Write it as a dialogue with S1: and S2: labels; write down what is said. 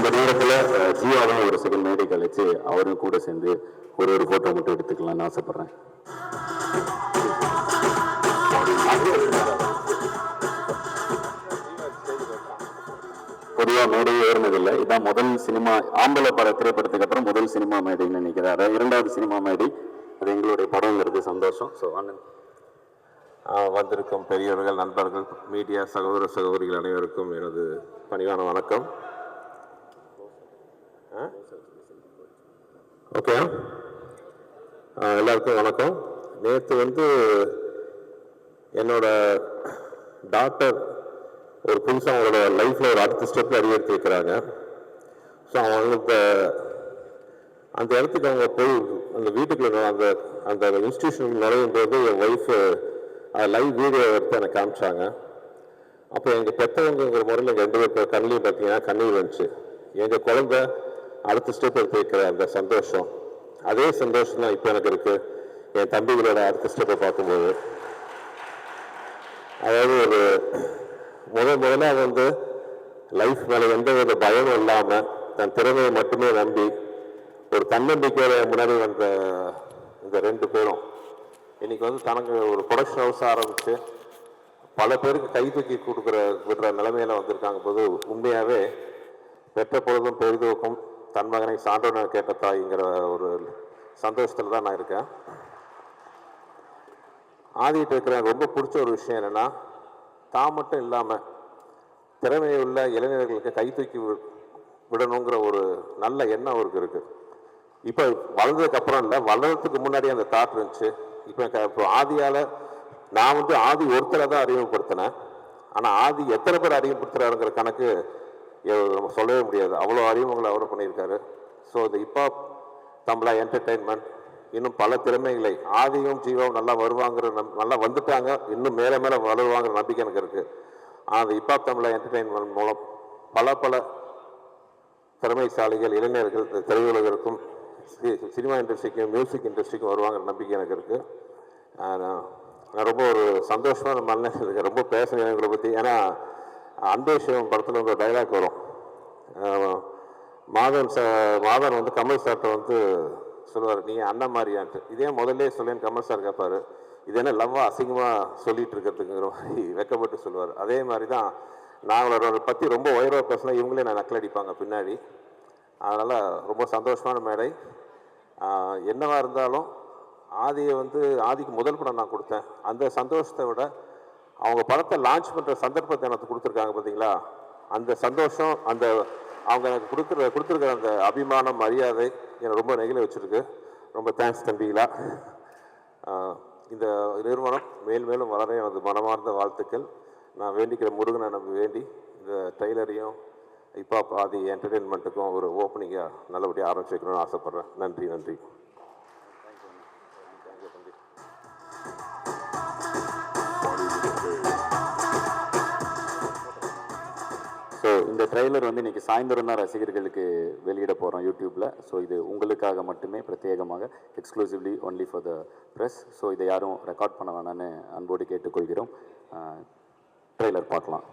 S1: இந்த நேரத்தில் ஜீவாவும் ஒரு செகண்ட் மேடை கழிச்சு அவரும் கூட சேர்ந்து ஒரு ஃபோட்டோ மட்டும் எடுத்துக்கலாம்னு ஆசைப்பட்றேன். பொதுவாக மேடையே ஏறினதில்லை. இதான் முதல் சினிமா ஆம்பளை திரைப்படத்துக்கு அப்புறம் முதல் சினிமா மேடைன்னு நினைக்கிறாரு. இரண்டாவது சினிமா மேடை. அது எங்களுடைய படங்கிறது சந்தோஷம். ஸோ
S2: வந்திருக்கும் பெரியவர்கள், நண்பர்கள், மீடியா சகோதர சகோதரிகள் அனைவருக்கும் எனது பணிவான வணக்கம். ஓகே, எல்லாருக்கும் வணக்கம். நேற்று என்னோட டாக்டர் ஒரு புதுசாக அவங்களோட லைஃப்பில் ஒரு அடுத்த ஸ்டெப்பில் அடியெடுத்து வைக்கிறாங்க. ஸோ அவங்களுக்கு அந்த இடத்துக்கு அவங்க போய் அந்த வீட்டுக்குள்ள அந்த இன்ஸ்டியூஷன் நுழையும் போது என் ஒய்ஃபு லைவ் வீடியோ எடுத்து எனக்கு காமிச்சாங்க. அப்போ எங்கள் பெற்றவங்கிற முறையில் எங்கள் 2 பேர் கண்ணிலையும் பார்த்தீங்கன்னா கண்ணீர் வந்துச்சு. எங்கள் குழந்தை அடுத்த ஸ்டெப் எடுத்து வைக்கிற அந்த சந்தோஷம், அதே சந்தோஷம் தான் இப்போ எனக்கு இருக்குது என் தம்பிகளோட அடுத்த ஸ்டெப்பை பார்க்கும்போது. அதாவது ஒரு முதல்ல லைஃப் மேலே எந்த வித பயமும் இல்லாமல் தன் திறமையை மட்டுமே நம்பி ஒரு தன்னம்பிக்கையோட முன்னாடி வந்த இந்த 2 பேரும் இன்னைக்கு தனக்கு ஒரு ப்ரொடக்ஷன் ஹவுஸ் ஆரம்பித்து பல பேருக்கு கை தூக்கி விடுற நிலைமையில வந்திருக்காங்க போது உண்மையாகவே பெற்ற பொழுதும் பெரிதுக்கும் தன் மகனை சான்றோன கேட்ட தாய்ங்கிற ஒரு சந்தோஷத்தில் தான் நான் இருக்கேன். ஆதிட்டு இருக்கிற ரொம்ப பிடிச்ச ஒரு விஷயம் என்னென்னா, தான் மட்டும் இல்லாமல் திறமையுள்ள இளைஞர்களுக்கு கை தூக்கி விடணுங்கிற ஒரு நல்ல எண்ணம் அவருக்கு இருக்குது. இப்போ வளர்ந்ததுக்கு அப்புறம் இல்லை, வளர்றதுக்கு முன்னாடி அந்த தாட் இருந்துச்சு. இப்போ ஆதியால் நான் ஆதி ஒருத்தரை தான் அறிமுகப்படுத்தினேன். ஆனால் ஆதி எத்தனை பேர் அறிமுகப்படுத்துறாருங்கிற கணக்கு நம்ம சொல்லவே முடியாது. அவ்வளோ அறிமுகங்களை அவர் பண்ணியிருக்காரு. ஸோ இந்த ஹிப்ஹாப் தமிழா என்டர்டெயின்மெண்ட் இன்னும் பல திறமைகளை ஆதியும் ஜீவாவும் நல்லா வந்துட்டாங்க, இன்னும் மேலே மேலே வளருவாங்கிற நம்பிக்கை எனக்கு இருக்குது. அந்த ஹிப்ஹாப் தமிழா என்டர்டெயின்மெண்ட் மூலம் பல திறமைசாலிகள் இளைஞர்கள் திரையுலகிற்கும் சினிமா இண்டஸ்ட்ரிக்கும் மியூசிக் இண்டஸ்ட்ரிக்கும் வருவாங்கிற நம்பிக்கை எனக்கு இருக்குது. நான் ரொம்ப ஒரு சந்தோஷமான மனநிலை இருக்கேன். ரொம்ப பேசுகிறேன் எங்களை பற்றி. ஏன்னா அன்பே சிவம் படத்தில் ஒரு டைலாக் வரும். மாதன் கமல் சார்கிட்ட சொல்லுவார், நீ அண்ணன் மாதிரியான்ட்டு. இதே முதல்ல சொல்லேன்னு கமல் சார் கேட்பார், இது என்ன லவ்வா அசிங்கமாக சொல்லிட்டு இருக்கிறதுங்கிற மாதிரி வெக்கப்பட்டு சொல்லுவார். அதே மாதிரி தான் நான் அவங்களோட பற்றி ரொம்ப உயர்வாக பேசினா இவங்களே நான் நக்கல் அடிப்பாங்க பின்னாடி. அதனால் ரொம்ப சந்தோஷமான மேடை. என்னவாக இருந்தாலும் ஆதிக்கு முதல் படம் நான் கொடுத்தேன். அந்த சந்தோஷத்தை விட அவங்க படத்தை லான்ச் பண்ணுற சந்தர்ப்பத்தை எனக்கு கொடுத்துருக்காங்க பார்த்தீங்களா, அந்த சந்தோஷம், அவங்க எனக்கு கொடுத்துருக்கிற அந்த அபிமானம், மரியாதை என்னை ரொம்ப நெகிழ வச்சுருக்கு. ரொம்ப தேங்க்ஸ் தம்பிகளா. இந்த நிறுவனம் மேலும் வளர எனது மனமார்ந்த வாழ்த்துக்கள். நான் வேண்டிக்கிற முருகனை நம்பி வேண்டி இந்த ட்ரெய்லரையும் ஹிப்ஹாப் ஆதி என்டர்டெயின்மெண்ட்டுக்கும் ஒரு ஓப்பனிங்காக நல்லபடியாக ஆரம்பிச்சு வைக்கணும்னு ஆசைப்பட்றேன். நன்றி.
S1: ஸோ இந்த ட்ரெய்லர் இன்றைக்கி சாயந்தரம் தான் ரசிகர்களுக்கு வெளியிட போகிறோம் யூடியூப்பில். ஸோ இது உங்களுக்காக மட்டுமே பிரத்யேகமாக exclusively only for the press. So இதை யாரும் ரெக்கார்ட் பண்ண வேணான்னு அன்போடு கேட்டுக்கொள்கிறோம். ட்ரெய்லர் பார்க்கலாம்.